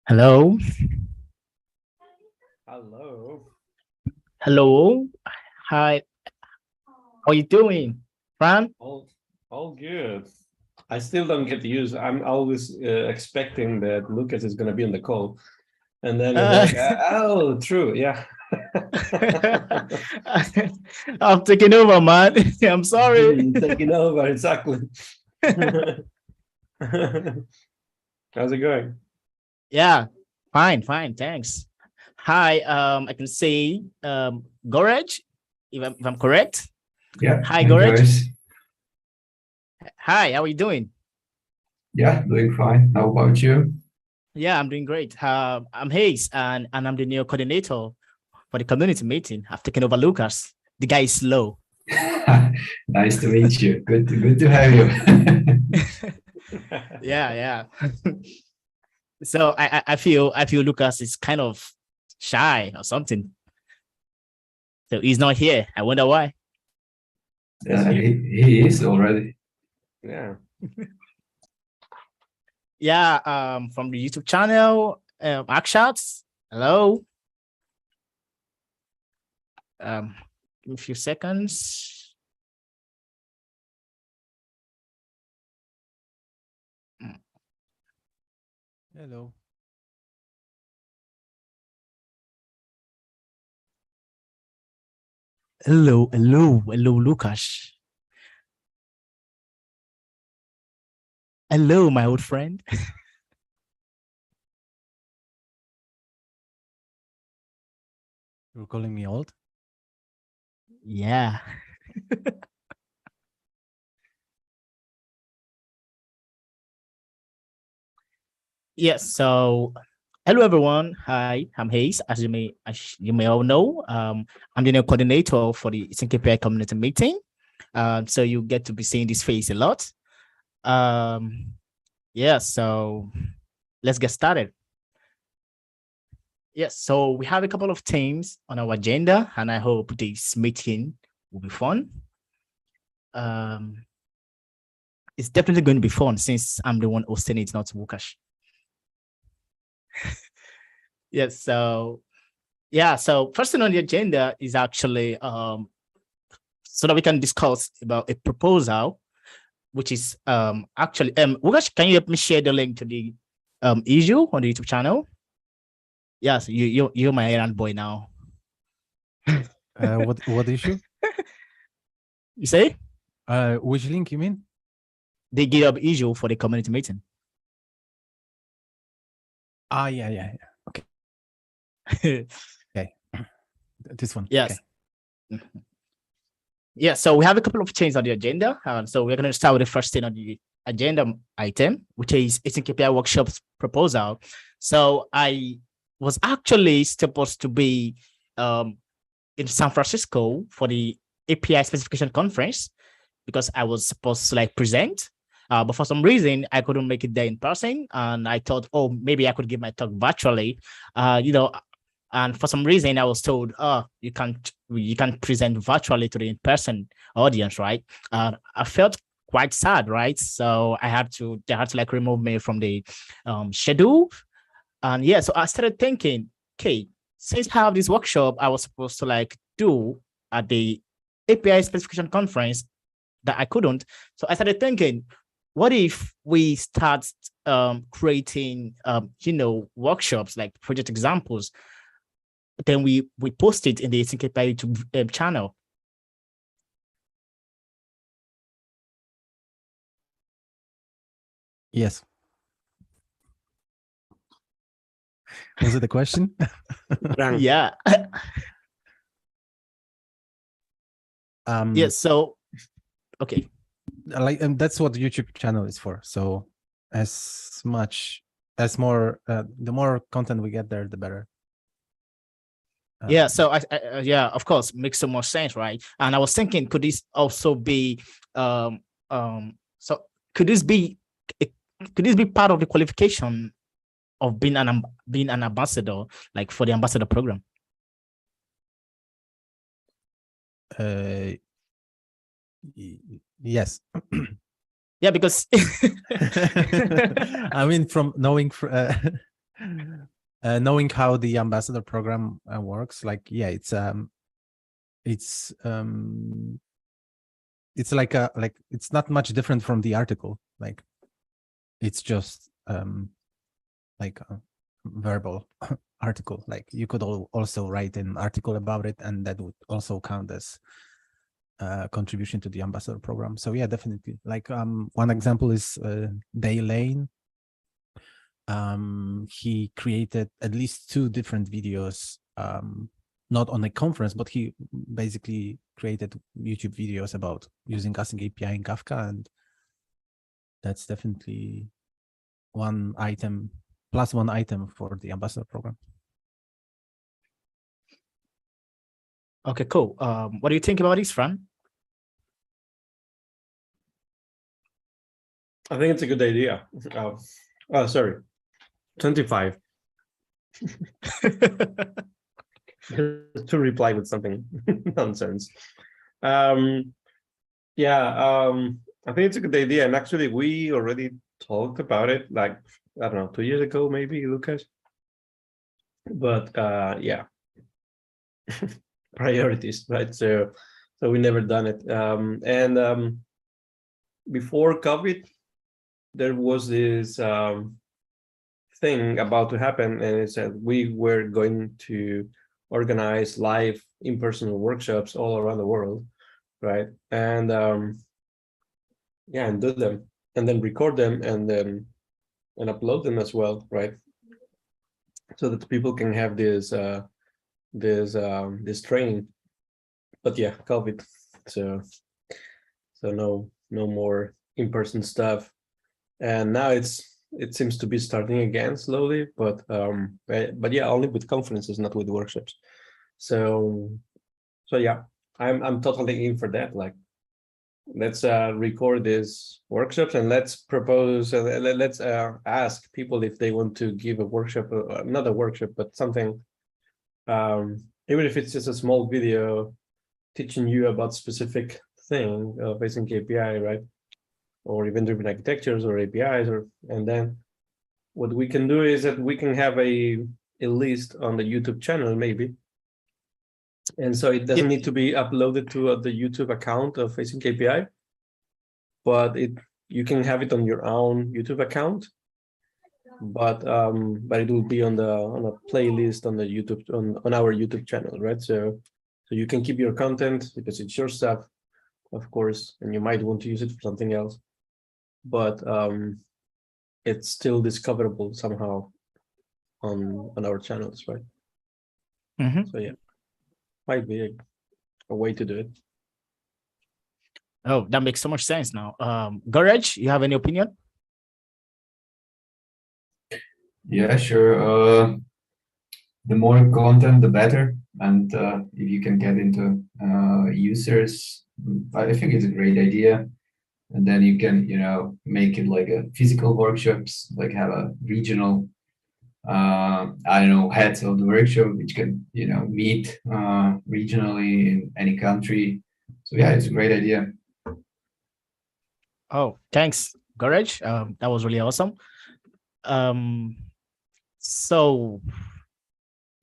Hello. Hello. Hello. Hi. How you doing, Fran? All good. I still don't get used. I'm always expecting that Lucas is going to be on the call, and then it's like, oh, true, yeah. I'm taking over, man. I'm sorry. Taking over, exactly. How's it going? Yeah, fine, thanks. Hi, I can say Goraj, if I'm correct. Yeah. Hi, Hi, Goraj. guys. Hi, how are you doing? Yeah, doing fine. How about you? Yeah, I'm doing great. I'm Hayes, and I'm the new coordinator for the community meeting. I've taken over Lucas. The guy is slow. Nice to meet you. Good to have you. Yeah. So I feel Lucas is kind of shy or something. So he's not here. I wonder why. He is already. Yeah. Yeah, from the YouTube channel, Akshots. Hello. Give me a few seconds. Hello. Hello, Lucas. Hello, my old friend. You're calling me old? Yeah. Yes. So, hello everyone. Hi, I'm Hayes. As you may all know, I'm the new coordinator for the SyncAPI community meeting. So you get to be seeing this face a lot. Yeah. So let's get started. Yes. So we have a couple of themes on our agenda, and I hope this meeting will be fun. It's definitely going to be fun since I'm the one hosting it, not Wukash. Yes. So yeah. So first thing on the agenda is actually so that we can discuss about a proposal, which is actually Wukash, can you help me share the link to the issue on the YouTube channel? Yes, you're my errand boy now. What issue? You say Which link you mean? the GitHub issue for the community meeting. Yeah. Okay. Okay. This one. Yes. Okay. Yeah, so we have a couple of changes on the agenda. So we're going to start with the first thing on the agenda item, which is SyncAPI workshops proposal. So I was actually supposed to be in San Francisco for the API specification conference because I was supposed to like present. But for some reason, I couldn't make it there in person. And I thought, oh, maybe I could give my talk virtually. And for some reason, I was told, oh, you can't present virtually to the in-person audience, right? I felt quite sad, right? So they had to like remove me from the schedule. And yeah, so I started thinking, okay, since I have this workshop I was supposed to like do at the API specification conference that I couldn't. So I started thinking, what if we start creating workshops like project examples, then we post it in the Async API YouTube channel. Yes. Was it the question? Yeah. Yeah. So, okay. Like, and that's what the YouTube channel is for. So, the more content we get there, the better. Yeah. So yeah, of course, makes so much sense, right? And I was thinking, could this also be so could this be part of the qualification of being an ambassador, like for the ambassador program? Yes. Yeah, because I mean, from knowing knowing how the ambassador program works, like, yeah, it's like it's not much different from the article. Like, it's just like a verbal article. Like, you could also write an article about it, and that would also count as contribution to the ambassador program. So yeah, definitely. Like, one example is Day Lane. He created at least 2 different videos, not on a conference, but he basically created YouTube videos about using Async API in Kafka, and that's definitely one item for the ambassador program. Okay, cool. What do you think about this, Fran? I think it's a good idea. Oh, sorry. 25. To reply with something nonsense. Yeah, I think it's a good idea. And actually, we already talked about it, like, I don't know, 2 years ago, maybe, Lucas. But yeah, priorities, right? So we never done it. And before COVID, there was this thing about to happen, and it said we were going to organize live in-person workshops all around the world, right? And yeah, and do them, and then record them, and then upload them as well, right? So that people can have this training. But yeah, COVID, so no more in-person stuff, and now it seems to be starting again slowly, but yeah, only with conferences, not with workshops. So yeah, I'm totally in for that. Like, let's record these workshops, and let's propose, let's ask people if they want to give a workshop, not a workshop, but something, even if it's just a small video teaching you about specific thing of Async API, right? Or event-driven architectures or APIs, and then what we can do is that we can have a list on the YouTube channel, maybe. And so it doesn't need to be uploaded to the YouTube account of Async API, but you can have it on your own YouTube account. But it will be on a playlist on the YouTube on our YouTube channel, right? So you can keep your content because it's your stuff, of course, and you might want to use it for something else. But it's still discoverable somehow on our channels, right? Mm-hmm. So yeah, might be a way to do it. Oh, that makes so much sense now. Gauraj, you have any opinion? Yeah, sure. The more content, the better. And if you can get into users, I think it's a great idea. And then you can, make it like a physical workshops, like have a regional, I don't know, heads of the workshop, which can, meet regionally in any country. So yeah, it's a great idea. Oh, thanks, Gauraj. That was really awesome. So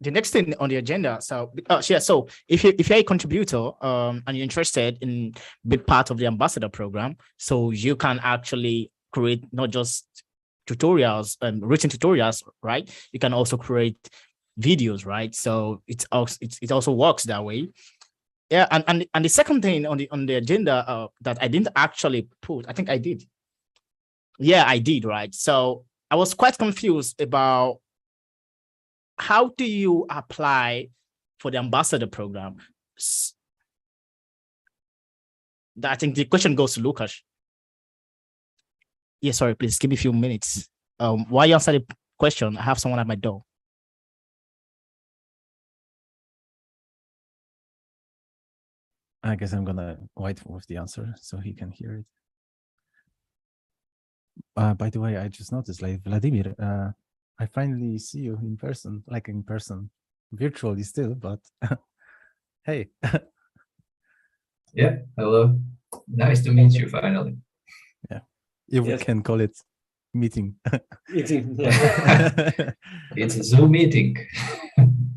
the next thing on the agenda. So so if you're a contributor and you're interested in being part of the ambassador program, so you can actually create not just tutorials and written tutorials, right? You can also create videos, right? So it also works that way. Yeah, and the second thing on the agenda that I didn't actually put, I think I did. Yeah, I did, right? So I was quite confused about how do you apply for the ambassador program. I think the question goes to Lucas. Yeah, sorry, please give me a few minutes. While you answer the question, I have someone at my door. I guess I'm gonna wait with the answer so he can hear it. By the way, I just noticed, like, Vladimir, I finally see you in person, virtually still, but hey. Yeah, hello. Nice to meet you finally. Yeah, if we Yes. can call it meeting. It's a Zoom meeting.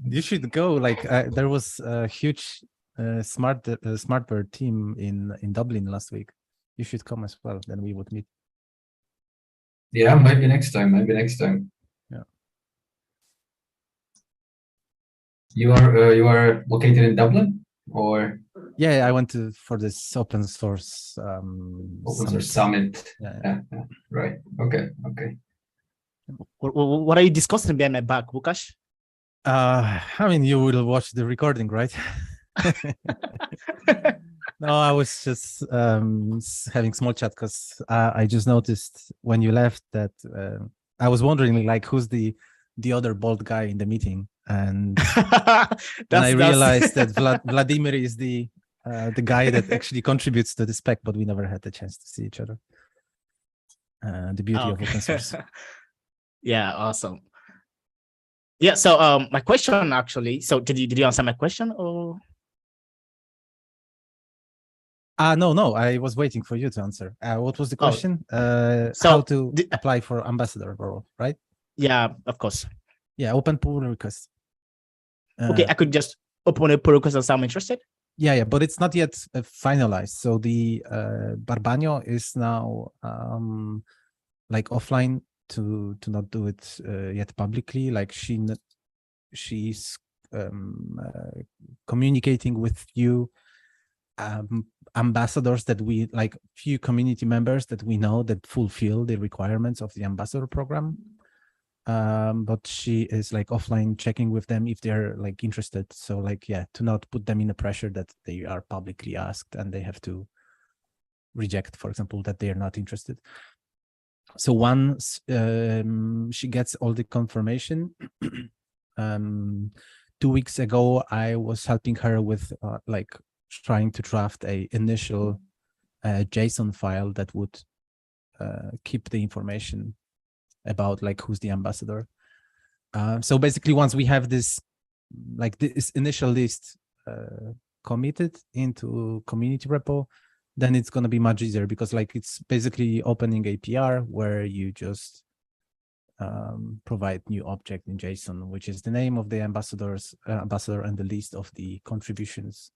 You should go. Like, there was a huge Smartbird team in Dublin last week. You should come as well. Then we would meet. Yeah, maybe next time. Maybe next time. Yeah. You are located in Dublin, or Yeah, I went for this open source Open Source Summit. Yeah. Right. Okay. Okay. What are you discussing behind my back, Łukasz? I mean, you will watch the recording, right? No, I was just having small chat because I just noticed when you left that I was wondering, like, who's the other bald guy in the meeting, and then I realized that Vladimir is the guy that actually contributes to the spec, but we never had the chance to see each other. The beauty of open source. Yeah, awesome. Yeah, so my question actually. So did you answer my question or? No, I was waiting for you to answer. What was the question? How to apply for ambassador role, right? Yeah, of course. Yeah, open pull request. Okay, I could just open a pull request if I'm interested. Yeah, but it's not yet finalized. So the Barbanio is now like offline to not do it yet publicly. Like she's communicating with you. Ambassadors that we like, few community members that we know that fulfill the requirements of the ambassador program, but she is like offline checking with them if they're like interested. So like, yeah, to not put them in the pressure that they are publicly asked and they have to reject, for example, that they are not interested. So once she gets all the confirmation, 2 weeks ago I was helping her with like trying to draft a initial JSON file that would keep the information about like who's the ambassador. So basically, once we have this initial list committed into community repo, then it's going to be much easier because like it's basically opening a PR where you just provide new object in JSON, which is the name of the ambassador and the list of the contributions.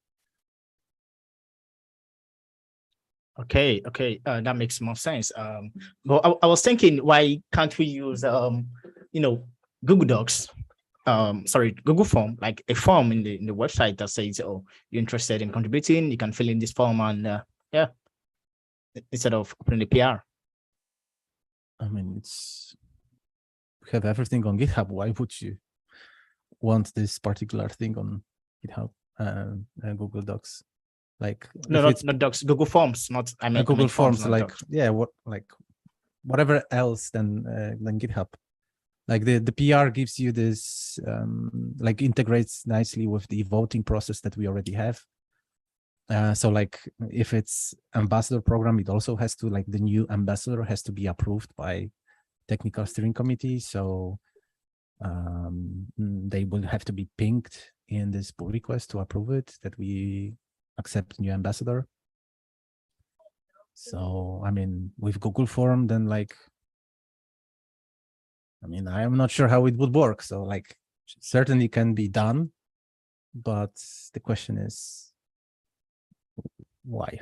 Okay, that makes more sense. But I was thinking, why can't we use Google Docs? Google Form, like a form in the website that says, "Oh, you're interested in contributing, you can fill in this form," and yeah, instead of opening the PR. I mean, we have everything on GitHub. Why would you want this particular thing on GitHub and Google Docs? Like not Docs, Google Forms, not Google Forms, like Docs. Yeah, whatever else than GitHub. Like the PR gives you this like integrates nicely with the voting process that we already have. So like if it's ambassador program, it also has to, like, the new ambassador has to be approved by technical steering committee. So they will have to be pinged in this pull request to approve it, that we accept new ambassador. So I mean, with Google Form, then like, I mean, I am not sure how it would work. So like, certainly can be done, but the question is why?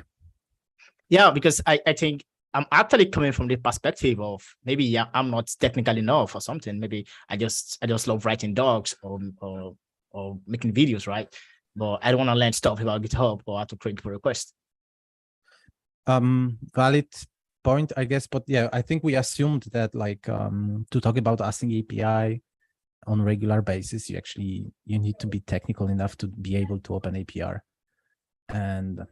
Yeah, because I think I'm actually coming from the perspective of maybe I'm not technical enough or something. Maybe I just love writing docs or making videos, right? But I don't want to learn stuff about GitHub or how to create pull requests. Valid point, I guess. But yeah, I think we assumed that like to talk about Async API on a regular basis, you need to be technical enough to be able to open APR. And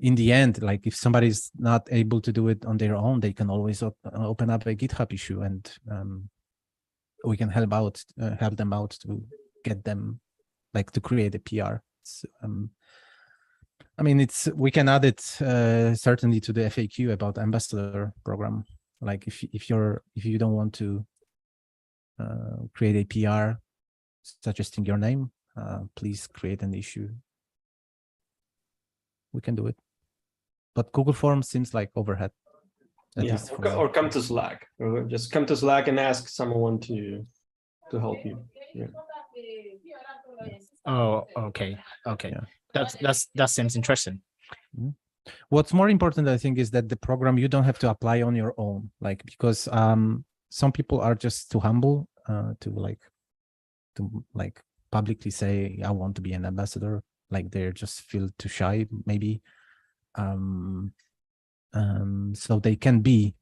in the end, like if somebody's not able to do it on their own, they can always open up a GitHub issue, and we can help them out to get them like to create a PR. I mean, we can add it certainly to the FAQ about ambassador program. Like if you don't want to create a PR suggesting your name, please create an issue. We can do it, but Google Forms seems like overhead. Yeah, or come to Slack, or just come to Slack and ask someone to help you. Yeah. Oh, okay. Yeah. That seems interesting. Mm-hmm. What's more important, I think, is that the program you don't have to apply on your own, like because some people are just too humble to publicly say I want to be an ambassador. Like they just feel too shy, maybe. So they can be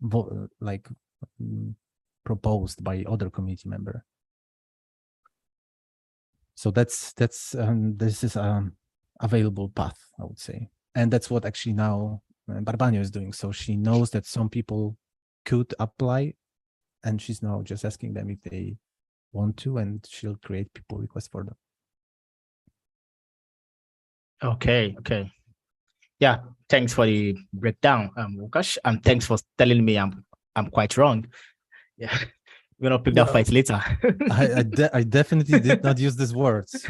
proposed by other community member. So this is available path, I would say, and that's what actually now Barbanio is doing. So she knows that some people could apply, and she's now just asking them if they want to, and she'll create people requests for them. Okay. Yeah, thanks for the breakdown, Łukasz, and thanks for telling me I'm quite wrong. Yeah, we're gonna pick that fight later. I definitely did not use these words,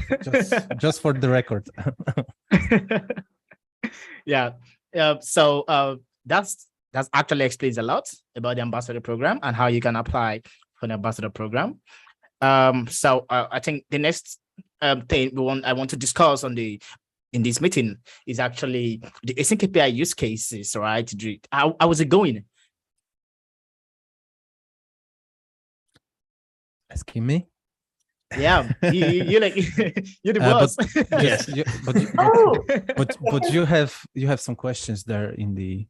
just for the record. Yeah. So that's actually explains a lot about the ambassador program and how you can apply for the ambassador program. So I think the next thing I want to discuss in this meeting is actually the Async API use cases, right? How was it going? Asking me? Yeah, you like you're the boss. Yes, but you have some questions there in the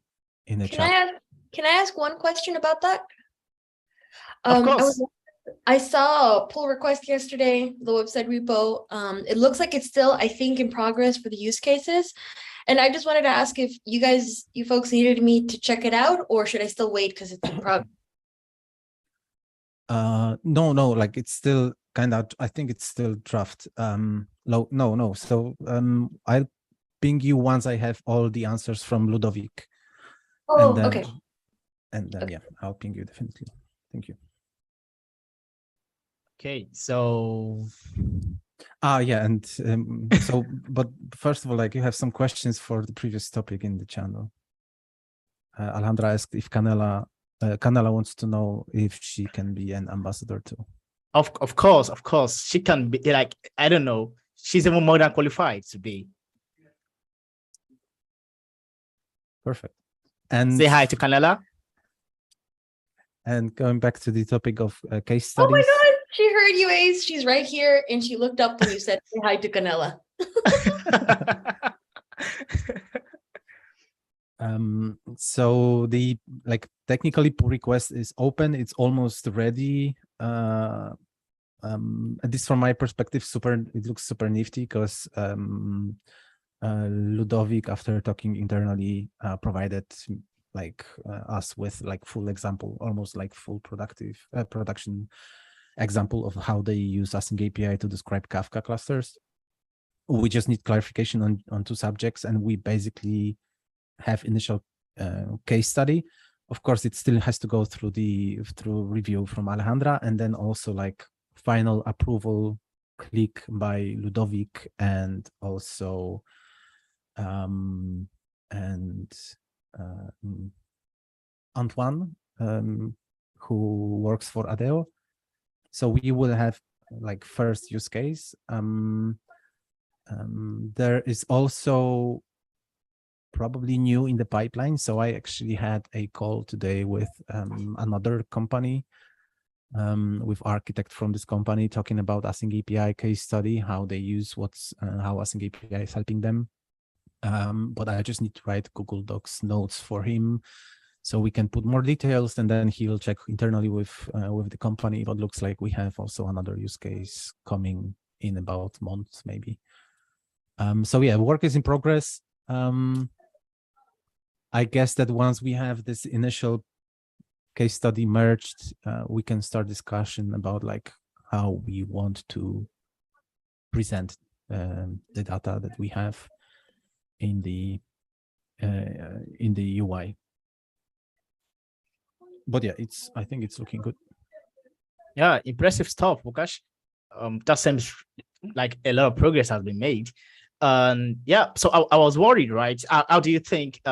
chat. Can I ask one question about that? Of course. I saw a pull request yesterday, the website repo. It looks like it's still, I think, in progress for the use cases. And I just wanted to ask if you folks needed me to check it out, or should I still wait because it's in progress? No, like it's still kind of, I think it's still draft. No. So I'll ping you once I have all the answers from Ludovic. Oh, and then, okay. And then, yeah, I'll ping you definitely. Thank you. Okay, so yeah, and so, but first of all, like you have some questions for the previous topic in the channel. Alejandra asked if Canela wants to know if she can be an ambassador too. Of course, she can be. Like, I don't know, she's even more than qualified to be. Perfect. And say hi to Canela. And going back to the topic of case studies. Oh my God, she heard you, Ace. She's right here, and she looked up when you said say hi to Canela. So the technically pull request is open. It's almost ready. At least from my perspective, it looks super nifty because Ludovic, after talking internally, provided us with full example, almost like full production example of how they use Async API to describe Kafka clusters. We just need clarification on two subjects, and we basically have initial case study. Of course, it still has to go through review from Alejandra, and then also final approval click by Ludovic, and also Antoine, who works for Adeo. So we will have first use case. There is also probably new in the pipeline. So I actually had a call today with another company, with architect from this company, talking about Async API case study, how they use how Async API is helping them. But I just need to write Google Docs notes for him, so we can put more details, and then he'll check internally with the company. But looks like we have also another use case coming in about months, maybe. So yeah, work is in progress. I guess that once we have this initial case study merged, we can start discussion about like how we want to present the data that we have in the UI. But yeah, I think it's looking good. Yeah, impressive stuff, Łukasz. That seems like a lot of progress has been made. Yeah, so I was worried, right? How do you think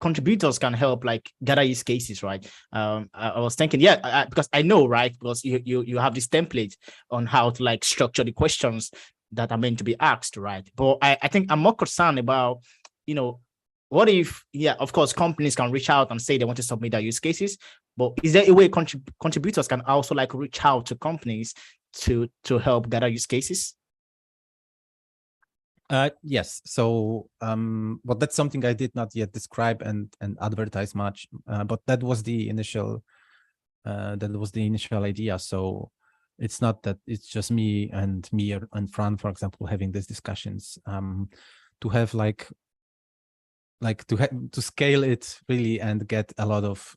contributors can help like gather use cases, right? I was thinking, yeah, because I know, right? Because you have this template on how to like structure the questions that are meant to be asked, right? But I think I'm more concerned about, what if, yeah, of course, companies can reach out and say they want to submit their use cases, but is there a way contributors can also like reach out to companies to help gather use cases? Yes. So, but that's something I did not yet describe and advertise much. But that was the initial idea. So it's not that it's just me and Fran, for example, having these discussions. To have to scale it really and get a lot of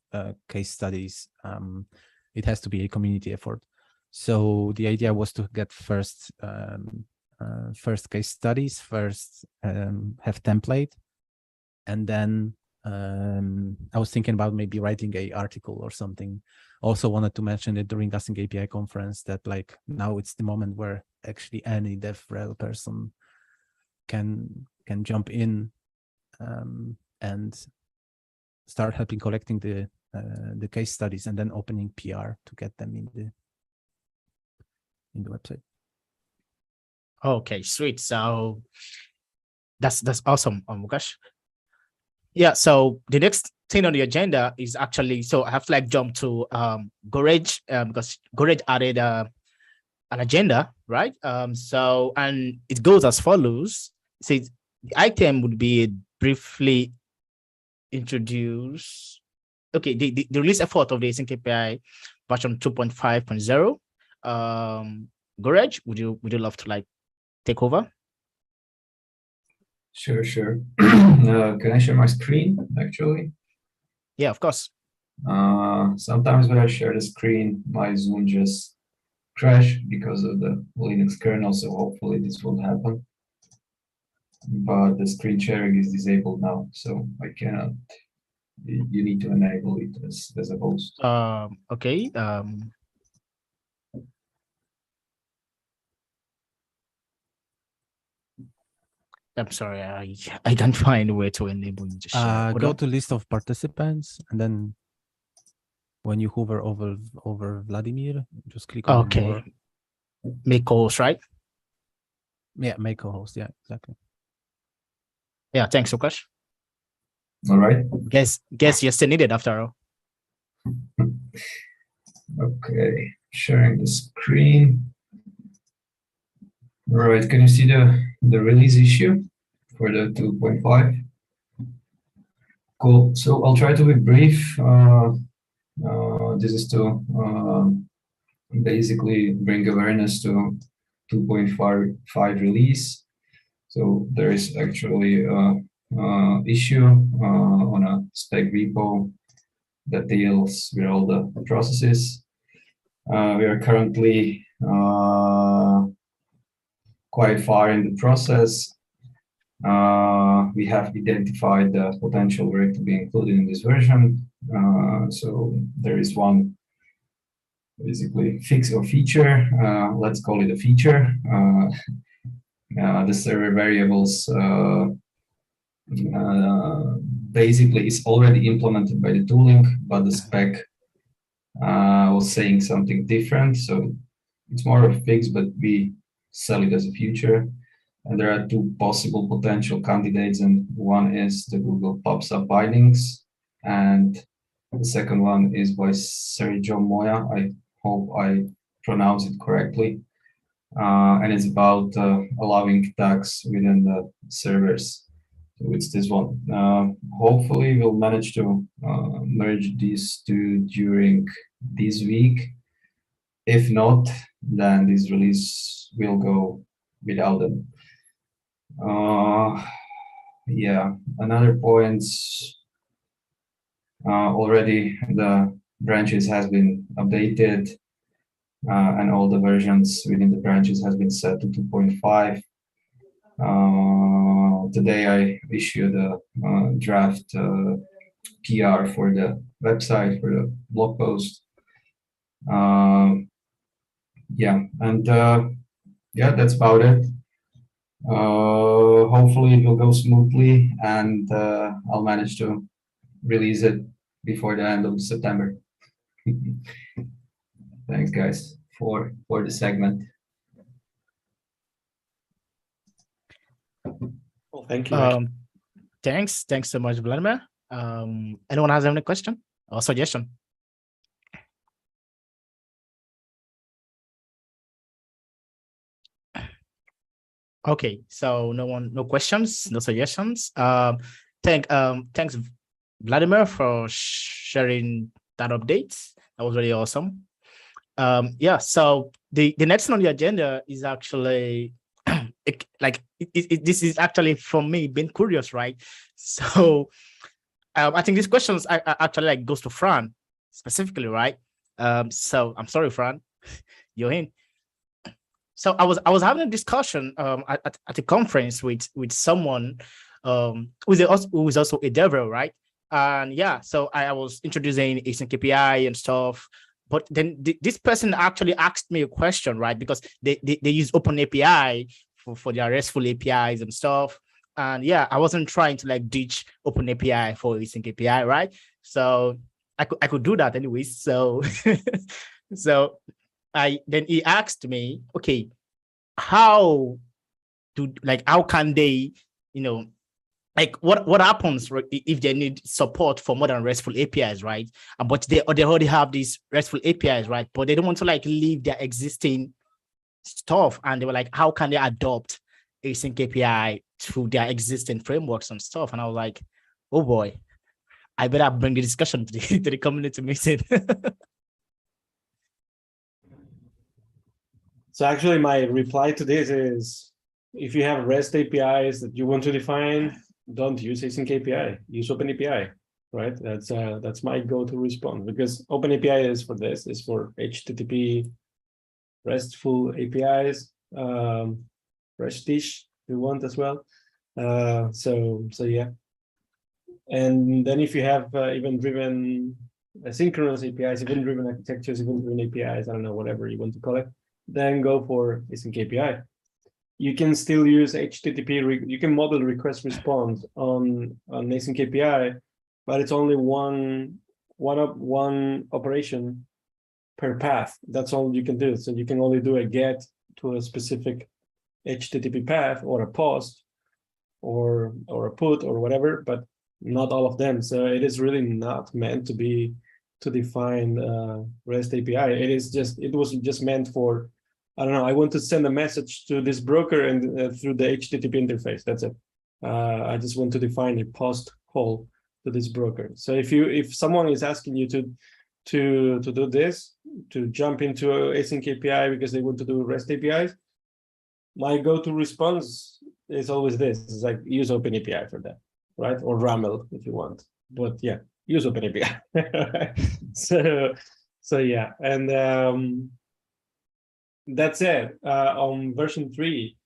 case studies, it has to be a community effort. So the idea was to get first case studies, have template, and then I was thinking about maybe writing a article or something. Also wanted to mention it during Async API conference that like now it's the moment where actually any DevRel person can jump in and start helping collecting the case studies and then opening PR to get them in the website. Okay, sweet. So that's awesome, Łukasz. Yeah, so the next thing on the agenda is actually, so I have to like jump to Gorej, because Gorej added an agenda, right? So, and it goes as follows. It says the item would be briefly introduce. Okay, the release effort of the Async API version 2.5.0. Gorej, would you love to like take over? Sure. Can I share my screen, actually? Yeah, of course. Sometimes when I share the screen, my Zoom just crash because of the Linux kernel, so hopefully this won't happen. But the screen sharing is disabled now, so I cannot. You need to enable it as a host. Okay. I'm sorry, I can't find a way to enable you to share. Go to list of participants, and then when you hover over Vladimir, just click on more. Make co-host, right? Yeah, make co-host. Yeah, exactly. Yeah, thanks, Łukasz. All right. Guess you're still needed after all. Okay, sharing the screen. All right, can you see the release issue for the 2.5? Cool. So I'll try to be brief. This is to basically bring awareness to 2.5 release. So there is actually an issue on a spec repo that deals with all the processes. We are currently quite far in the process. We have identified the potential work to be included in this version. So there is one basically fix or feature. Let's call it a feature. The server variables basically is already implemented by the tooling, but the spec was saying something different. So it's more of a fix, but we sell it as a feature. And there are two possible potential candidates, and one is the Google PubSub bindings, and the second one is by Sergio Moya. I hope I pronounce it correctly. And it's about allowing tags within the servers. So it's this one. Hopefully we'll manage to merge these two during this week. If not, then this release will go without them. Yeah, another point, already the branches has been updated, and all the versions within the branches has been set to 2.5. Today I issued a draft PR for the website, for the blog post. Yeah, and yeah, that's about it. Hopefully it will go smoothly, and I'll manage to release it before the end of September. Thanks, guys, for the segment. Well, thank you. Mike. Thanks so much, Vladimir. Anyone has any question or suggestion? Okay, so no questions, no suggestions. Thanks, Vladimir, for sharing that update. That was really awesome. Yeah, so the next one on the agenda is actually this is actually from me being curious, right? So I think these questions actually goes to Fran specifically, right? So I'm sorry, Fran, you're in. So I was having a discussion at a conference with someone who is also a developer, right? And yeah, so I was introducing async API and stuff. But then this person actually asked me a question, right? Because they use Open API for their RESTful APIs and stuff. And yeah, I wasn't trying to ditch Open API for async API, right? So I could do that anyways. So so then he asked me, okay, how can they, what happens if they need support for more than RESTful APIs, right? But they already have these RESTful APIs, right? But they don't want to leave their existing stuff, and they were like, how can they adopt async API to their existing frameworks and stuff? And I was like, oh boy, I better bring the discussion to the community meeting. So actually my reply to this is, if you have REST APIs that you want to define, don't use async API, use OpenAPI, right? That's my go-to response, because OpenAPI is for this, is for HTTP RESTful APIs, REST-ish if you want as well. So yeah. And then if you have event-driven asynchronous APIs, event-driven architectures, event-driven APIs, I don't know, whatever you want to call it, then go for async API. You can still use HTTP, you can model request response on async API, but it's only one operation per path. That's all you can do. So you can only do a get to a specific HTTP path, or a post, or a put, or whatever, but not all of them. So it is really not meant to define REST API. It was just meant for, I don't know, I want to send a message to this broker and through the HTTP interface. That's it. I just want to define a post call to this broker. So if someone is asking you to do this, to jump into async API because they want to do REST APIs, my go-to response is always this: it's like, use OpenAPI for that, right? Or RAML if you want. But yeah, use OpenAPI. So yeah, and that's it. On version 3,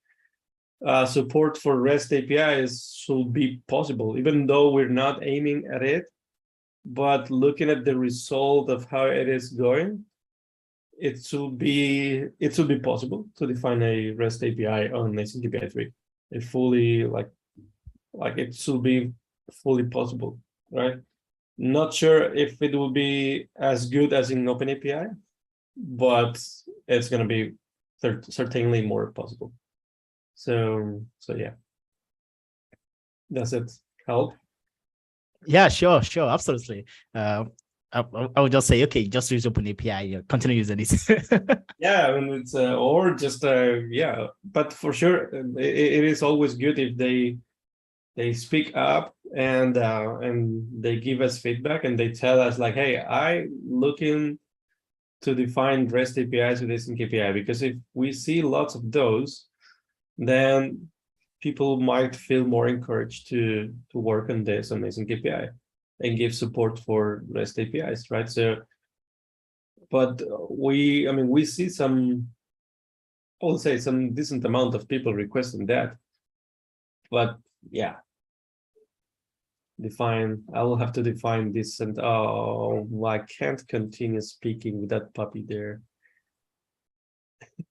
support for REST APIs should be possible, even though we're not aiming at it. But looking at the result of how it is going, it should be possible to define a REST API on async API 3. It fully it should be fully possible, right? Not sure if it will be as good as in OpenAPI, but it's going to be certainly more possible. So yeah. Does it help? Yeah, sure, absolutely. I would just say, okay, just use Open API, continue using it. Yeah, I mean, it's or just yeah, but for sure, it is always good if they speak up and they give us feedback and they tell us like, hey, I looking to define REST APIs with async API, because if we see lots of those, then people might feel more encouraged to work on this on async API and give support for REST APIs, right? So, but I mean, we see some, I would say some decent amount of people requesting that, but yeah, I will have to define this, and oh, I can't continue speaking with that puppy there.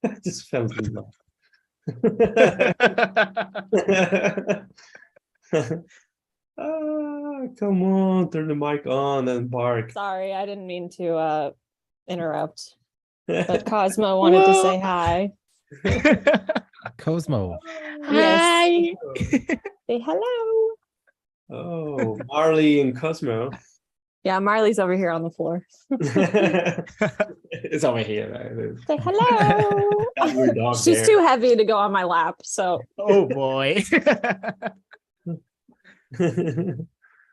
I just fell in love. Come on, turn the mic on and bark. Sorry, I didn't mean to interrupt, but Cosmo wanted to say hi. Cosmo. Yes. Say hello. Oh, Marley and Cosmo. Yeah, Marley's over here on the floor. It's over here. Say hello. That weird dog She's there. too heavy to go on my lap, so Oh boy.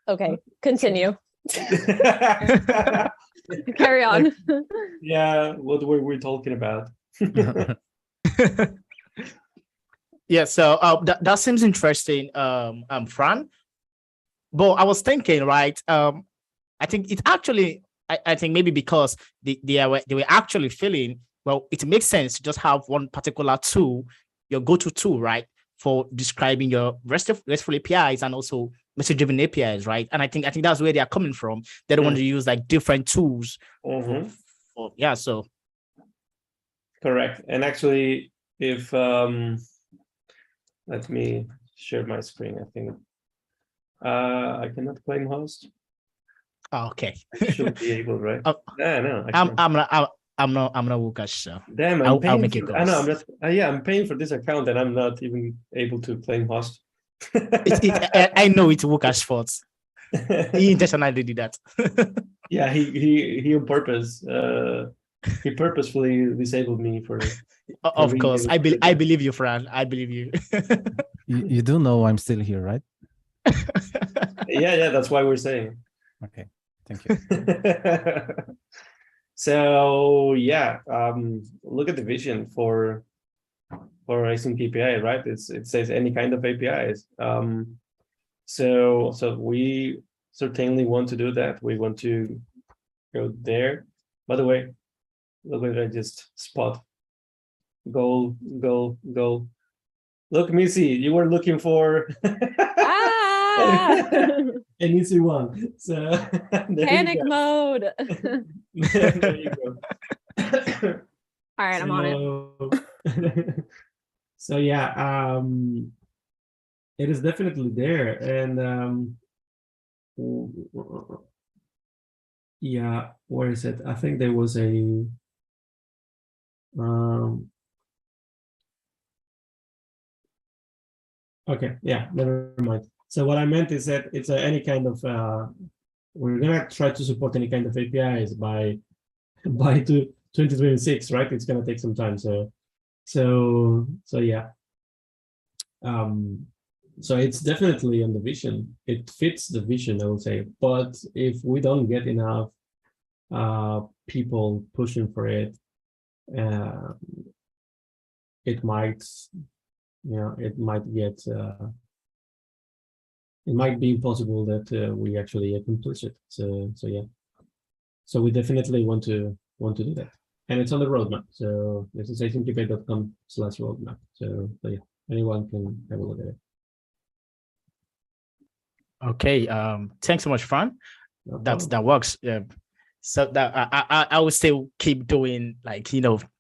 okay, continue. Carry on. Yeah, what were we talking about? Yeah, so that seems interesting, Fran. But I was thinking, right? I think it actually, I think maybe because they were actually feeling, well, it makes sense to just have one particular tool, your go-to tool, right, for describing your RESTful APIs and also message-driven APIs, right? And I think that's where they are coming from. They don't want to use like different tools. Yeah, so correct. And actually, if let me share my screen. I think I cannot claim host. oh, okay. I should be able, right? Oh, No, I'm not Wukash, so damn, I'll make it for, I know I'm goes. not. Yeah, I'm paying for this account and I'm not even able to claim host. I know it's Wukash fault. He intentionally did that. Yeah, he on purpose. He purposefully disabled me for. Of course, I believe you, Fran. I believe you. You do know I'm still here, right? Yeah, that's why we're saying. Okay, thank you. So yeah, look at the vision for async API, right? It says any kind of APIs. So we certainly want to do that. We want to go there. By the way, look what I just spot. Goal. Look, Missy, you were looking for Ah! an easy one. So there Panic you go. mode. There you go. All right, I'm on it. So yeah, it is definitely there, and yeah, where is it? I think there was a okay, yeah, never mind. So what I meant is that it's any kind of we're gonna try to support any kind of APIs by 2026, right? It's gonna take some time. So yeah. So it's definitely on the vision. It fits the vision, I would say. But if we don't get enough people pushing for it, it might, it might get, it might be impossible that we actually accomplish it. So yeah. So we definitely want to do that, and it's on the roadmap. So this is asyncapi.com/roadmap. So yeah, anyone can have a look at it. Okay. Thanks so much, Fran. No That problem. works. Yeah. So that I would still keep doing, like,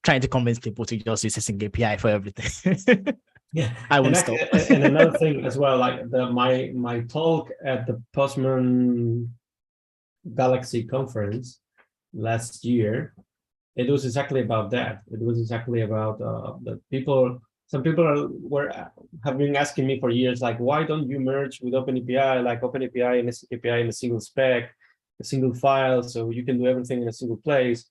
trying to convince people to just use async API for everything. Yeah, I won't and stop. And another thing as well, like my talk at the Postman Galaxy conference last year, it was exactly about that. It was exactly about the people some people have been asking me for years, like, why don't you merge with OpenAPI, like OpenAPI and SNKPI in a single spec, a single file, so you can do everything in a single place?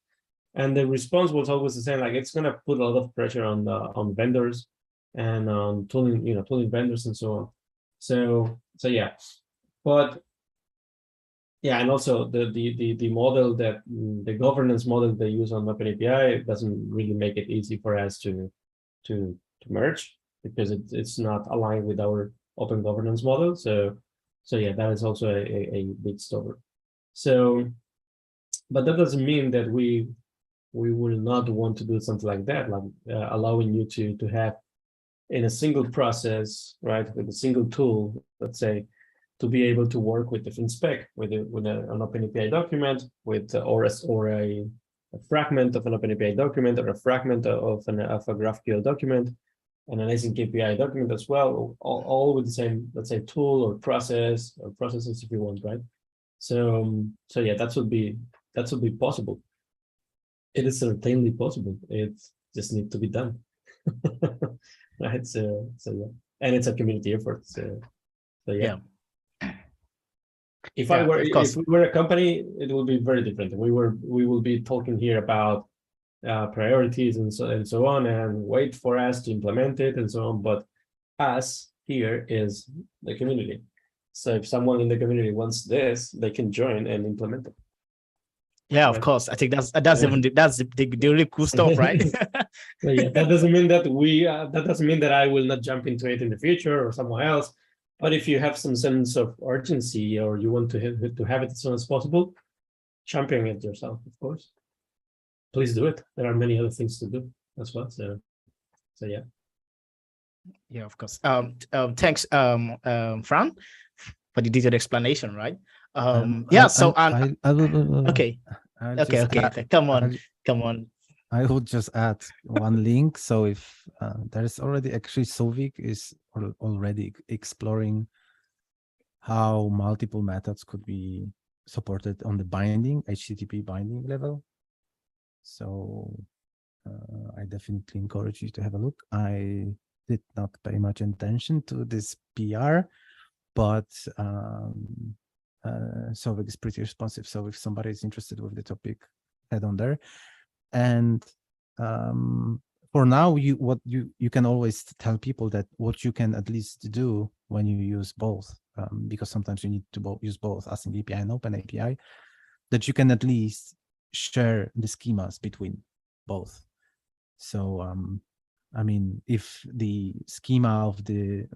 And the response was always the same, like it's gonna put a lot of pressure on vendors and on tooling, tooling vendors and so on. So yeah, but yeah, and also the model that the governance model they use on OpenAPI doesn't really make it easy for us to merge, because it's not aligned with our open governance model. So yeah, that is also a big stopper. So, but that doesn't mean that we will not want to do something like that, like allowing you to have in a single process, right, with a single tool, let's say, to be able to work with different spec, with an OpenAPI document, with or a fragment of an OpenAPI document, or a fragment of a GraphQL document, and an SNKPI document as well, all with the same, let's say, tool or process, or processes if you want, right? So yeah, that would be possible. It is certainly possible. It just needs to be done. Right. So yeah, and it's a community effort. So yeah. If we were a company, it would be very different. We will be talking here about priorities and so on, and wait for us to implement it and so on. But us here is the community. So if someone in the community wants this, they can join and implement it. Yeah, of course. I think that's the really cool stuff, right? So yeah, that doesn't mean that I will not jump into it in the future or someone else. But if you have some sense of urgency, or you want to have it as soon as possible, champion it yourself, of course. Please do it. There are many other things to do as well. So yeah. Yeah, of course. Thanks, Fran, for the detailed explanation, right? Yeah. So okay. Okay. Come on. I would just add one link. So if there's already actually Sovik is already exploring how multiple methods could be supported on the binding, HTTP binding level. So I definitely encourage you to have a look. I did not pay much attention to this PR, but Sovik is pretty responsive. So if somebody is interested with the topic, head on there. And for now, you can always tell people that what you can at least do when you use both, because sometimes you need to use both AsyncAPI and OpenAPI, that you can at least share the schemas between both. So I mean, if the schema of the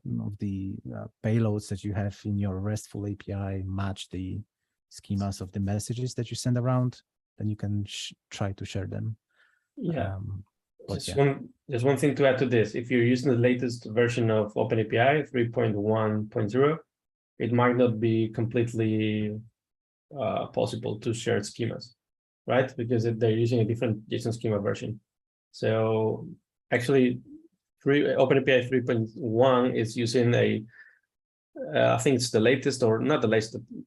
payloads that you have in your RESTful API match the schemas of the messages that you send around, then you can try to share them. Yeah. Just one thing to add to this. If you're using the latest version of OpenAPI 3.1.0, it might not be completely possible to share schemas, right? Because they're using a different JSON schema version. So actually, OpenAPI 3.1 is using I think it's the latest, or not the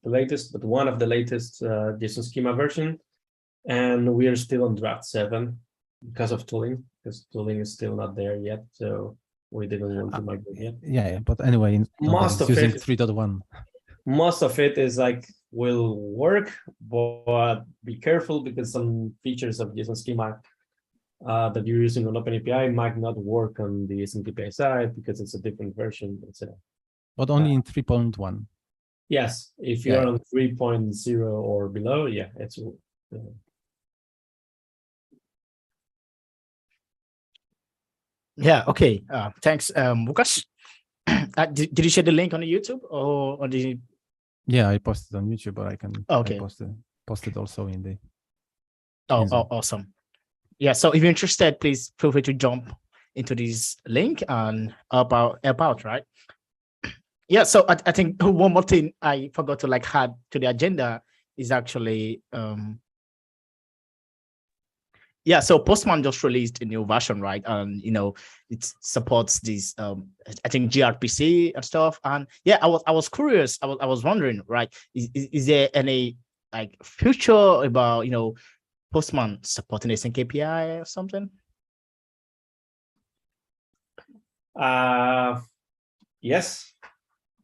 latest, but one of the latest JSON schema version. And we are still on draft 7 because of tooling, because tooling is still not there yet. So we didn't want to migrate yet. Yeah, but anyway, most of using it 3.1. Most of it is will work, but be careful, because some features of JSON schema that you're using on OpenAPI might not work on the SNKPI side, because it's a different version, etc. But only in 3.1. Yes, if you're on 3.0 or below, yeah, it's. Yeah. Okay. Thanks, Lucas. Did you share the link on the YouTube or the? Yeah, I posted on YouTube, but I can. Okay. I posted also in the. Oh, awesome. Yeah. So if you're interested, please feel free to jump into this link and help out, right? Yeah. So I think one more thing I forgot to add to the agenda is actually yeah, so Postman just released a new version, right? And it supports this I think gRPC and stuff. And yeah, I was curious. I was wondering, right? Is there any future about Postman supporting async API or something? Yes,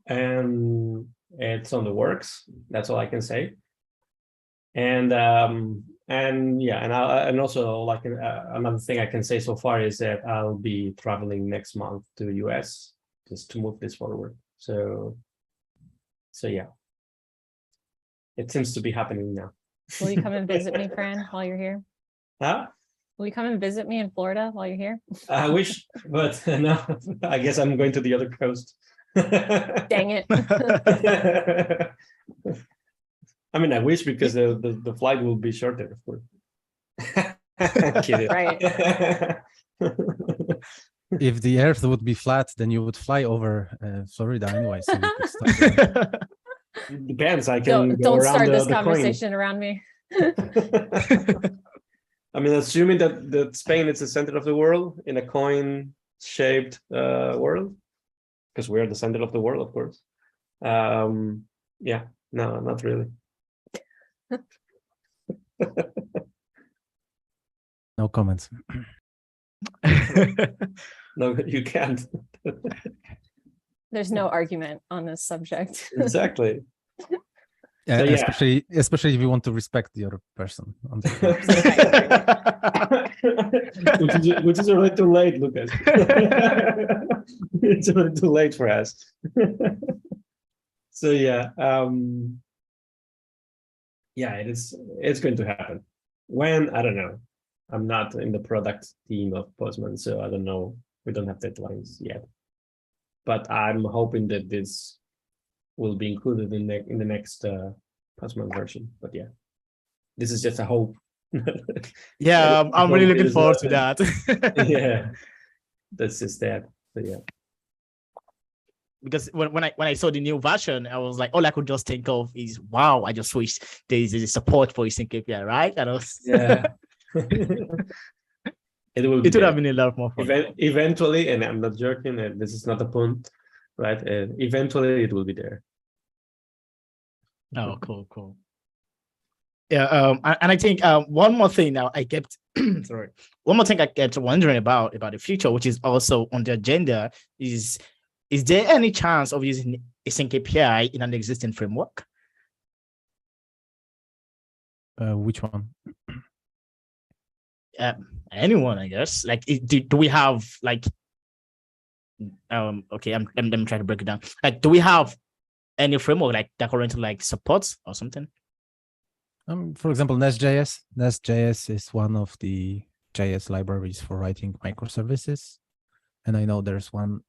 and it's on the works. That's all I can say. And yeah, and also like another thing I can say so far is that I'll be traveling next month to US just to move this forward. So yeah, it seems to be happening now. Will you come and visit me, Fran, while you're here? Huh? Will you come and visit me in Florida while you're here? I wish, but no, I guess I'm going to the other coast. Dang it. I mean, I wish because the flight will be shorter, of course. I'm kidding. Right. If the Earth would be flat, then you would fly over Florida anyway. So you could stop there. Depends. I can go Don't around start this the coin. conversation around me. I mean, assuming that Spain is the center of the world in a coin-shaped world, because we're the center of the world, of course. Yeah, no, not really. No comments. No, you can't. There's no argument on this subject. Exactly. Yeah, So, yeah. especially if you want to respect the other person. which is already too late, Lucas. It's already too late for us. So yeah, yeah, it's going to happen. When, I don't know. I'm not in the product team of Postman, so I don't know. We don't have deadlines yet. But I'm hoping that this will be included in the next Postman version. But yeah, this is just a hope. Yeah, I'm really looking forward to that. Yeah, that's just that. So yeah. Because when I saw the new version, I was like, all I could just think of is, wow, I just wish there is a support for Async API, right? And I was, Yeah. It would have been a lot more fun. Eventually, and I'm not joking, and this is not a pun, right? Eventually, it will be there. Oh, cool. Yeah, and I think one more thing now I kept sorry, one more thing I kept wondering about the future, which is also on the agenda, is there any chance of using Async API in an existing framework? Which one? Anyone, I guess. Like, do we have like, okay, I'm trying to break it down. Like, do we have any framework like that currently like supports or something? For example, Nest.js. Nest.js is one of the JS libraries for writing microservices, and I know there's one.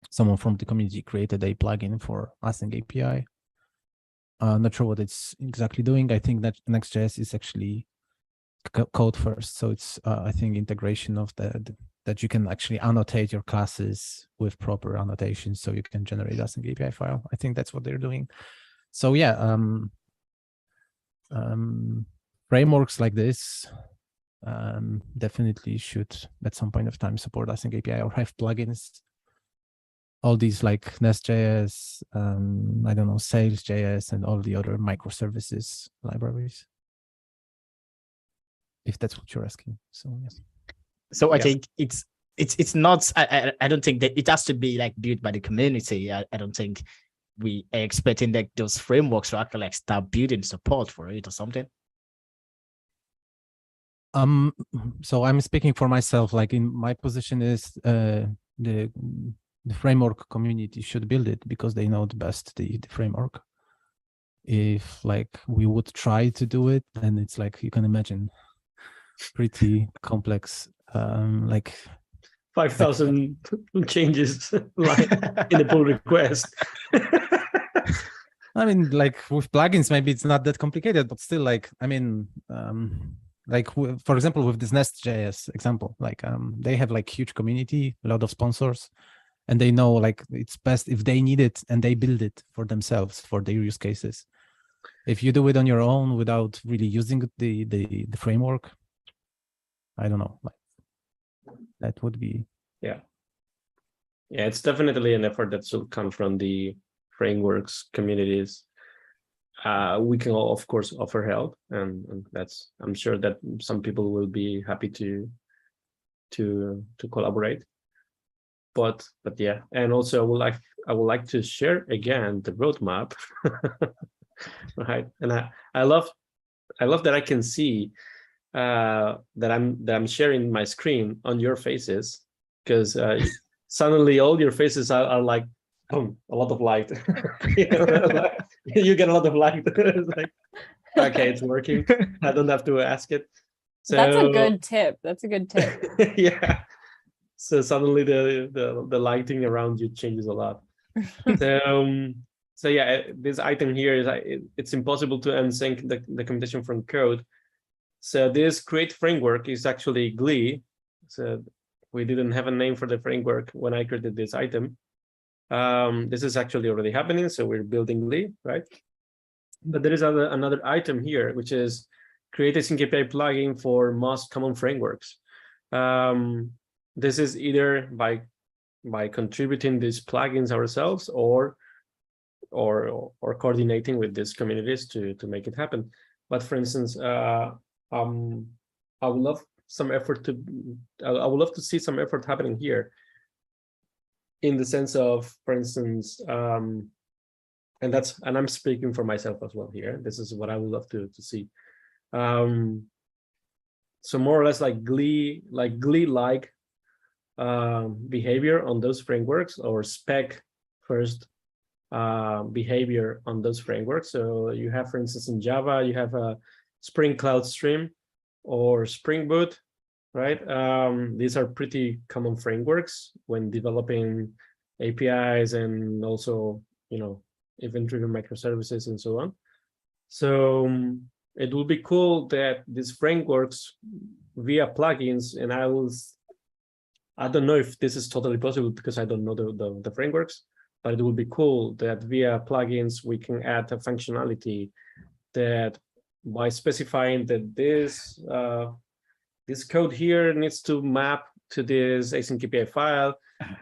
Someone from the community created a plugin for Async API. Not sure what it's exactly doing. I think that Next.js is actually code first, so it's I think integration of that you can actually annotate your classes with proper annotations, so you can generate Async API file. I think that's what they're doing. So yeah, frameworks like this definitely should at some point of time support Async API or have plugins. All these like Nest.js, I don't know, Sales.js, and all the other microservices libraries. If that's what you're asking. So yes. So I think it's not. I don't think that it has to be like built by the community. I don't think we are expecting like those frameworks to actually like start building support for it or something. So I'm speaking for myself. Like in my position is the framework community should build it because they know the best the framework. If like we would try to do it, then it's like you can imagine pretty complex, like 5,000 changes like in the pull request. I mean, like with plugins, maybe it's not that complicated, but still, like, I mean, like for example, with this Nest.js example, like they have like huge community, a lot of sponsors, and they know like it's best if they need it and they build it for themselves for their use cases. If you do it on your own without really using the framework, I don't know, like that would be. Yeah, it's definitely an effort that should come from the frameworks communities. We can all, of course, offer help, and that's, I'm sure that some people will be happy to collaborate. but yeah, and also I would like to share again the roadmap, right? And I love that I can see that I'm sharing my screen on your faces, because suddenly all your faces are like, boom, a lot of light. You know, like, you get a lot of light. It's like, okay, it's working. I don't have to ask it. So That's a good tip. That's a good tip. yeah. So suddenly the lighting around you changes a lot. So yeah, this item here is it's impossible to unsync the documentation from code. So this create framework is actually Glee. So we didn't have a name for the framework when I created this item. This is actually already happening. So we're building Glee, right? But there is another item here, which is create a async API plugin for most common frameworks. This is either by contributing these plugins ourselves or coordinating with these communities to make it happen. But for instance, I would love some effort I would love to see some effort happening here, in the sense of, for instance, and I'm speaking for myself as well here. This is what I would love to see. So more or less like Glee-like behavior on those frameworks, or spec first behavior on those frameworks. So you have, for instance, in Java, you have a Spring Cloud Stream or Spring Boot, right? These are pretty common frameworks when developing APIs, and also, you know, event-driven microservices and so on. So it will be cool that these frameworks via plugins, and I don't know if this is totally possible because I don't know the frameworks, but it would be cool that via plugins we can add a functionality that, by specifying that this code here needs to map to this async API file,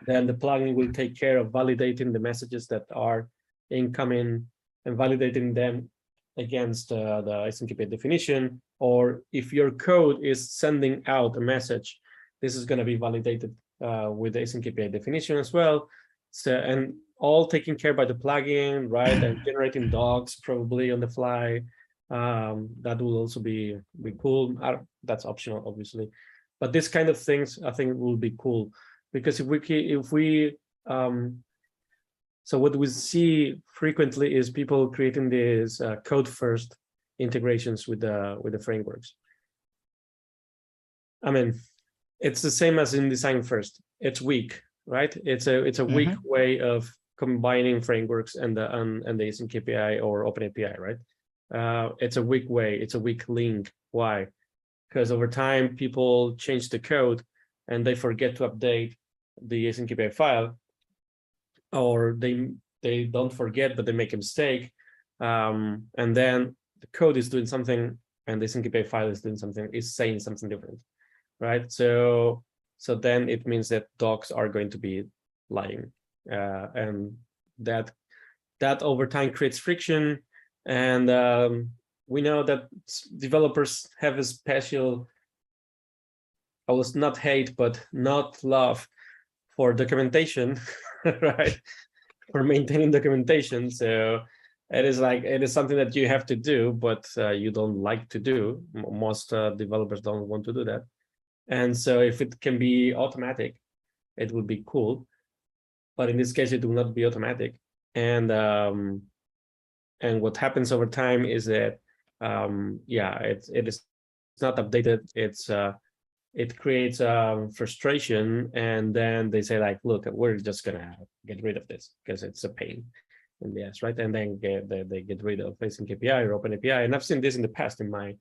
then the plugin will take care of validating the messages that are incoming and validating them against the async API definition. Or if your code is sending out a message, this is going to be validated with the async API definition as well. So, and all taken care by the plugin, right? And generating docs probably on the fly. That will also be cool. That's optional, obviously, but this kind of things I think will be cool, because if we so what we see frequently is people creating these code first integrations with the frameworks. I mean, it's the same as in design first. It's weak, right? It's a weak way of combining frameworks and the async API or OpenAPI, right? It's a weak way. It's a weak link. Why? Because over time people change the code and they forget to update the async API file, or they don't forget but they make a mistake, and then the code is doing something and the async API file is doing something, is saying something different, right? So then it means that docs are going to be lying, and that over time creates friction. And we know that developers have a special, I was not hate, but not love for documentation, right? For maintaining documentation. So it is something that you have to do, but you don't like to do. Most developers don't want to do that. And so if it can be automatic, it would be cool. But in this case, it will not be automatic. And what happens over time is that, yeah, it is not updated. It creates frustration, and then they say like, look, we're just gonna get rid of this because it's a pain in the ass, right? And then they get rid of async API or OpenAPI. And I've seen this in the past in my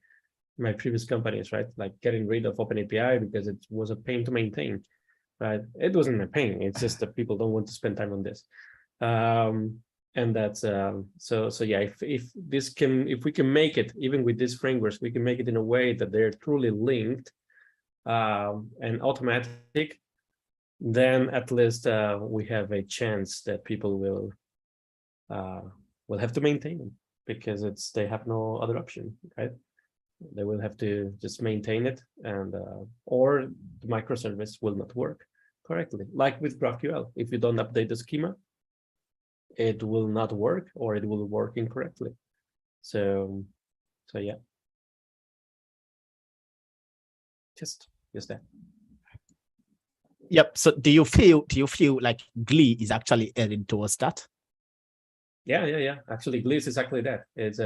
previous companies, right? Like getting rid of OpenAPI because it was a pain to maintain, right? It wasn't a pain. It's just that people don't want to spend time on this. And that's so yeah, if we can make it, even with these frameworks, we can make it in a way that they're truly linked and automatic, then at least we have a chance that people will have to maintain them, because they have no other option, right? They will have to just maintain it, and or the microservice will not work correctly. Like with GraphQL, if you don't update the schema, it will not work, or it will work incorrectly. So yeah. Just that. Yep. So do you feel like Glee is actually heading towards that? Yeah. Actually, Glee is exactly that. It's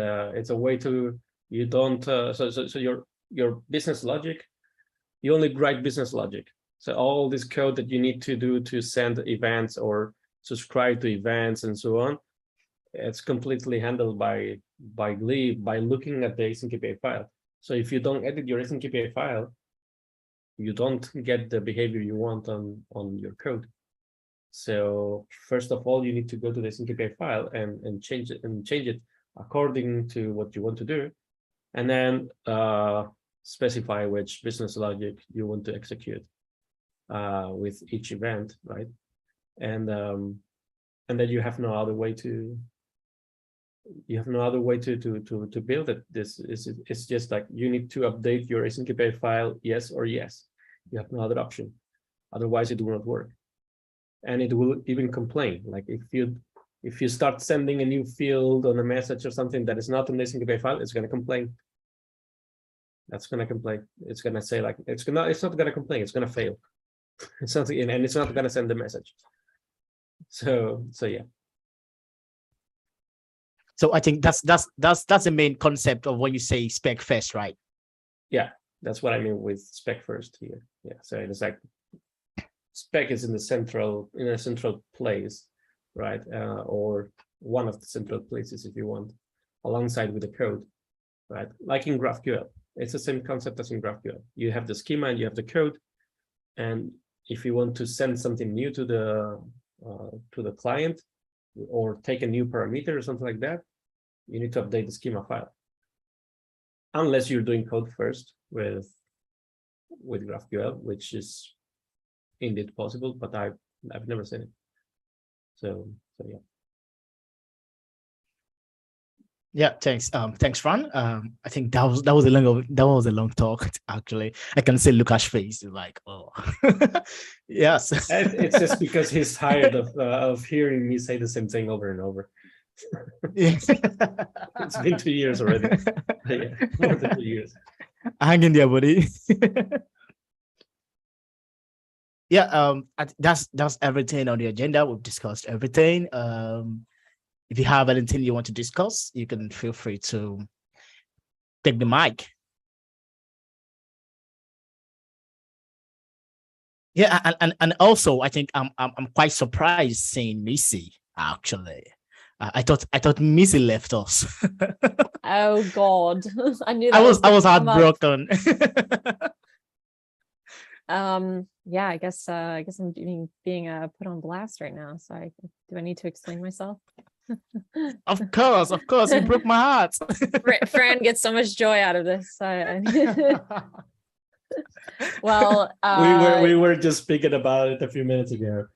a way to, you don't so your business logic, you only write business logic. So all this code that you need to do to send events or subscribe to events and so on, it's completely handled by Glee by looking at the async API file. So if you don't edit your async API file, you don't get the behavior you want on your code. So first of all, you need to go to the async API file and change it according to what you want to do, and then specify which business logic you want to execute with each event, right? And then you have no other way to build it. It's just like you need to update your async API file, yes or yes. You have no other option. Otherwise, it will not work. And it will even complain. Like if you start sending a new field on a message or something that is not an async API file, it's going to complain. That's going to complain. It's going to say like it's not going to complain. It's going to fail. It's not, and it's not going to send the message. So yeah. So I think that's the main concept of when you say spec first, right? Yeah, that's what I mean with spec first here. Yeah, so it's like spec is in a central place, right? Or one of the central places if you want, alongside with the code, right? Like in GraphQL, it's the same concept as in GraphQL. You have the schema and you have the code, and if you want to send something new to the client or take a new parameter or something like that, you need to update the schema file. Unless you're doing code first with GraphQL, which is indeed possible, but I've never seen it. So yeah. Yeah, thanks. Thanks, Fran. I think that was a long talk. Actually, I can see Lucas' face is like, oh, yes. It's just because he's tired of hearing me say the same thing over and over. Yeah. It's been 2 years already. Yeah, more than 2 years. Hang in there, buddy. Yeah. That's everything on the agenda. We've discussed everything. If you have anything you want to discuss, you can feel free to take the mic. Yeah, and also I think I'm quite surprised seeing Missy actually. I thought Missy left us. Oh God, I knew. I was come up. heartbroken. Yeah, I guess I'm being put on blast right now. So do I need to explain myself? Of course, you broke my heart. Fran gets so much joy out of this. Well, we were just speaking about it a few minutes ago.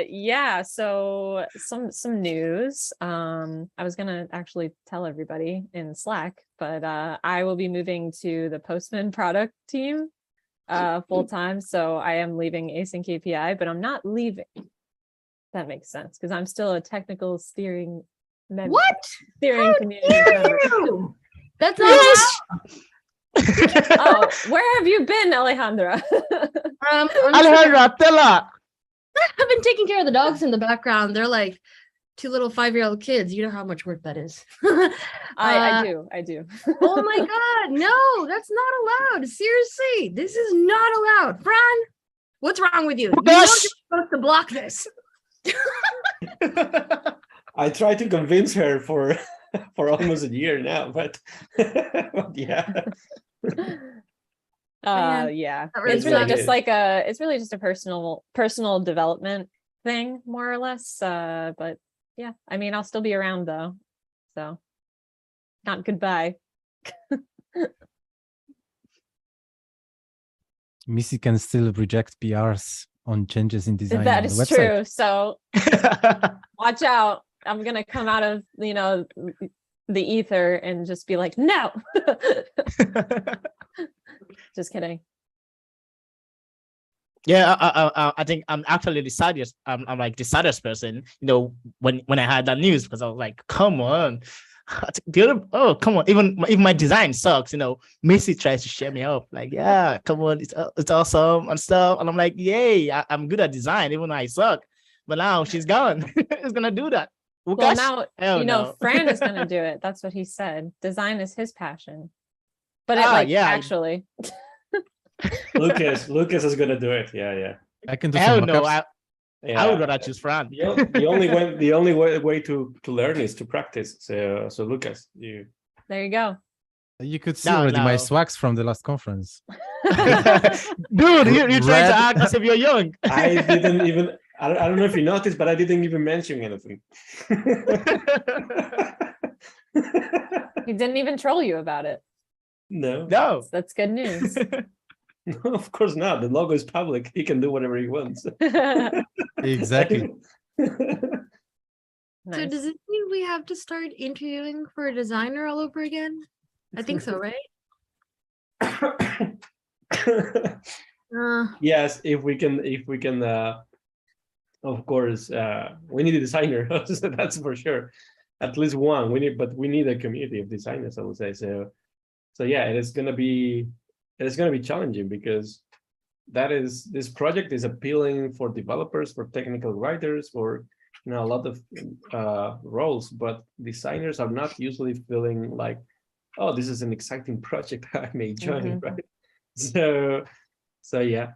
Yeah, so some news. I was gonna actually tell everybody in Slack, but I will be moving to the Postman product team full time. So I am leaving Async API, but I'm not leaving. That makes sense because I'm still a technical steering member. What? Steering How community dare member. you? That's not allowed. Oh, where have you been, Alejandra? Alejandra, tell her. I've been taking care of the dogs in the background. They're like 2 little 5-year-old kids. You know how much work that is. I do. Oh my God, no, that's not allowed. Seriously, this is not allowed. Fran, what's wrong with you? You know you're supposed to block this. I tried to convince her for almost a year now, but yeah. Yeah, really it's really sucks. just like it's really just a personal development thing, more or less. But yeah, I mean, I'll still be around though, so not goodbye. Missy can still reject PRs on changes in design. That on is the website. true. So watch out. I'm gonna come out of the ether and just be like, no. Just kidding. Yeah, I think I'm actually the saddest. I'm like the saddest person, when I had that news, because I was like, come on. Oh, come on. Even my design sucks, Missy tries to share me up, like, yeah, come on, it's awesome and stuff. And I'm like, yay, I'm good at design, even though I suck. But now she's gone. Who's gonna do that? Well, Lukasz? now, Hell no. Fran is going to do it. That's what he said. Design is his passion. But yeah. actually, Lucas is gonna do it. Yeah. I can do Hell some no. mockups. I would rather choose Fran. The only way to learn is to practice. So Lucas, you there you go. You could see No, already my no. swags from the last conference. Dude, you're trying Red. to act as if you're young. I didn't even I don't know if you noticed, but I didn't even mention anything. He didn't even troll you about it. No. No. That's good news. No, of course not. The logo is public. He can do whatever he wants. Exactly. So Nice. does it mean we have to start interviewing for a designer all over again? I think so, right? Yes, if we can of course we need a designer. That's for sure. At least one. We need a community of designers, I would say. So yeah, it is gonna be challenging, because this project is appealing for developers, for technical writers, for a lot of roles, but designers are not usually feeling like, oh, this is an exciting project I may join, right? So yeah.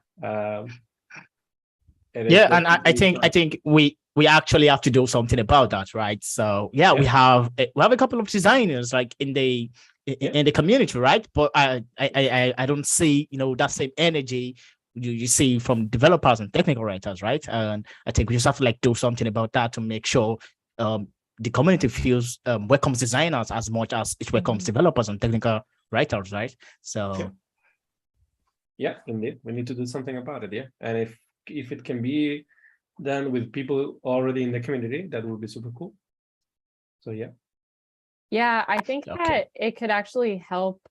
Yeah, and I think we actually have to do something about that, right? So yeah, we have a couple of designers like in the community, right? But I don't see that same energy you see from developers and technical writers, right? And I think we just have to do something about that to make sure the community feels welcomes designers as much as it welcomes developers and technical writers, right? So yeah, indeed, we need to do something about it. Yeah, and if it can be done with people already in the community, that would be super cool. So yeah. Yeah, I think that it could actually help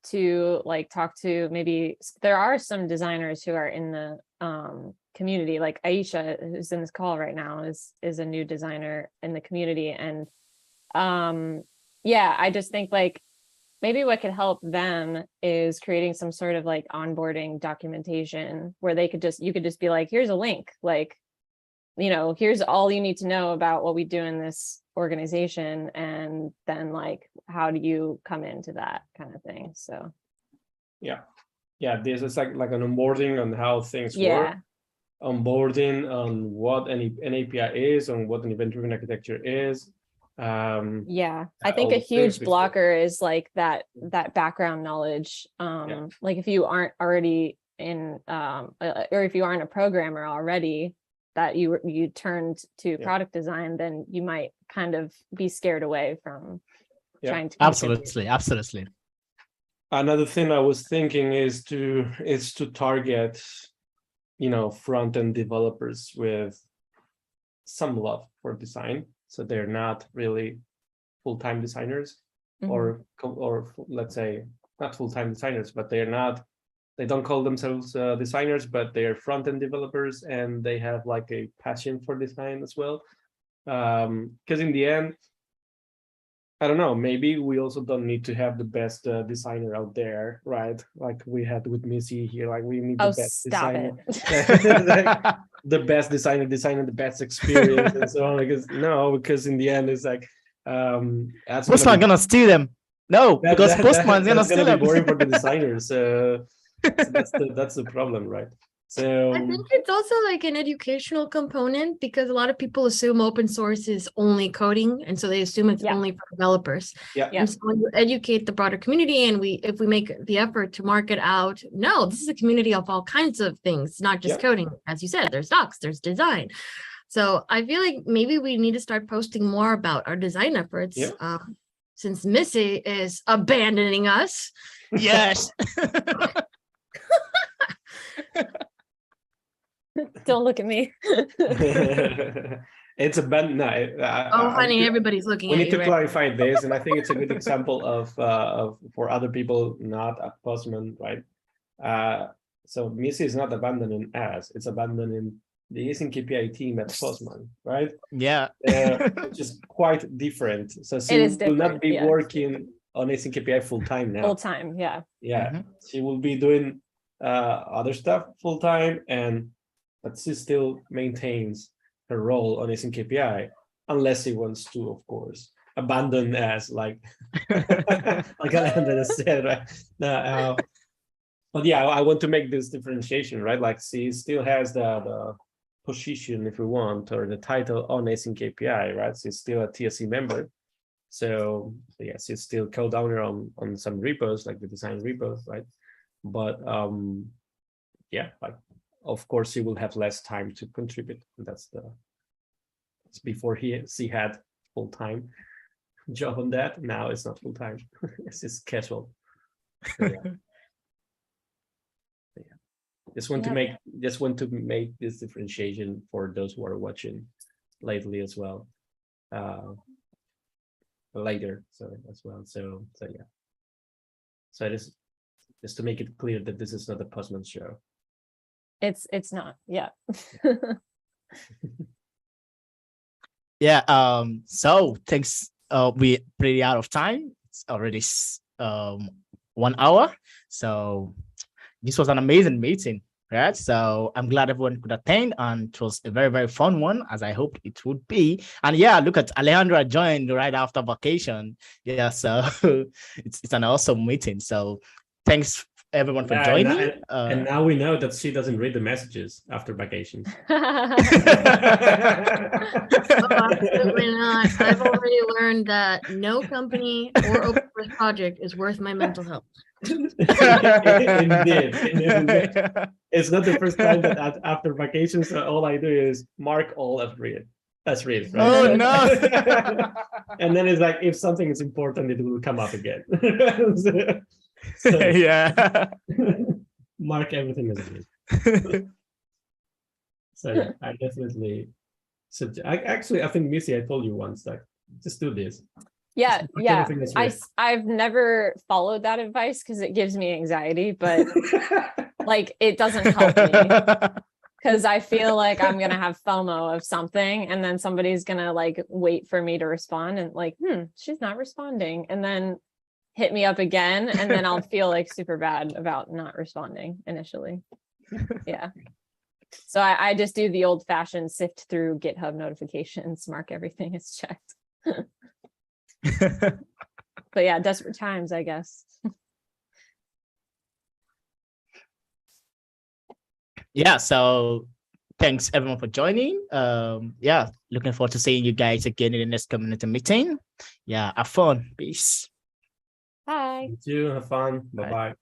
to talk to, maybe there are some designers who are in the community, like Aisha, who's in this call right now, is a new designer in the community. And yeah, I just think maybe what could help them is creating some sort of onboarding documentation where you could just be like, here's a link, here's all you need to know about what we do in this organization, and then how do you come into that kind of thing. So yeah, this is like an onboarding on how things work, onboarding on what an API is, on what an event-driven architecture is. Yeah, I think a huge blocker is that background knowledge. If you aren't already in or if you aren't a programmer already, that you turned to product design, then you might kind of be scared away from trying to absolutely. Another thing I was thinking is to target front-end developers with some love for design, so they're not really full-time designers, or let's say not full-time designers, but they don't call themselves designers, but they're front-end developers, and they have a passion for design as well. Because in the end, I don't know, maybe we also don't need to have the best designer out there, right? Like we had with Missy here, we need the best designer. The best designer designing the best experience and so on. Because in the end, it's Postman gonna steal them. No, because Postman's gonna steal them. Be boring for the designers. So that's the problem, right? So I think it's also an educational component, because a lot of people assume open source is only coding, and so they assume it's only for developers. And so when you educate the broader community, and if we make the effort to market out, no, this is a community of all kinds of things, not just coding. As you said, there's docs, there's design. So I feel like maybe we need to start posting more about our design efforts, since Missy is abandoning us. Yes. Don't look at me. It's a band. No, honey, everybody's looking at you. We need to clarify this, and I think it's a good example of for other people not at Postman, right? so Missy is not abandoning us; it's abandoning the async API team at Postman, right? Yeah. Which is quite different. So she It is will not different, be yeah. working on async API full time now. Full time, yeah. Yeah, Mhm. she will be doing other stuff full time, but she still maintains her role on async API unless she wants to, of course, abandon as like like Alejandra said, right? But yeah, I want to make this differentiation, right? Like she still has the position, if we want, or the title on async API, right? She's still a TSC member. So yeah, she's still co-owner on some repos, like the design repos, right? But yeah, like of course she will have less time to contribute. That's before she had full-time job on that. Now it's not full-time. It's just casual. So, yeah. Just want to make this differentiation for those who are watching lately as well. Later, so as well. So yeah. So just to make it clear that this is not a Postman show. It's not, yeah. Yeah. So thanks. We're pretty out of time. It's already 1 hour. So this was an amazing meeting, right? So I'm glad everyone could attend, and it was a very, very fun one, as I hoped it would be. And yeah, look at Alejandra joined right after vacation. Yeah, so it's an awesome meeting. So thanks everyone for joining. And now we know that she doesn't read the messages after vacation. Oh, absolutely not. I've already learned that no company or open source project is worth my mental health. Indeed. It's not the first time that after vacations, all I do is mark all as read. That's read, right? Oh no. And then it's like, if something is important, it will come up again. So, Yeah. mark everything as read. So yeah, I definitely. So I think Missy, I told you once that just do this. Yeah, Just mark yeah. everything as read. I've never followed that advice because it gives me anxiety, but like it doesn't help me because I feel like I'm gonna have FOMO of something, and then somebody's gonna like wait for me to respond, and like, she's not responding, and then hit me up again, and then I'll feel like super bad about not responding initially. Yeah. So I just do the old fashioned sift through GitHub notifications, mark everything as checked. But yeah, desperate times, I guess. Yeah, so thanks everyone for joining. Yeah, looking forward to seeing you guys again in the next community meeting. Yeah, have fun. Peace. Bye. You too. Have fun. Bye. Bye-bye.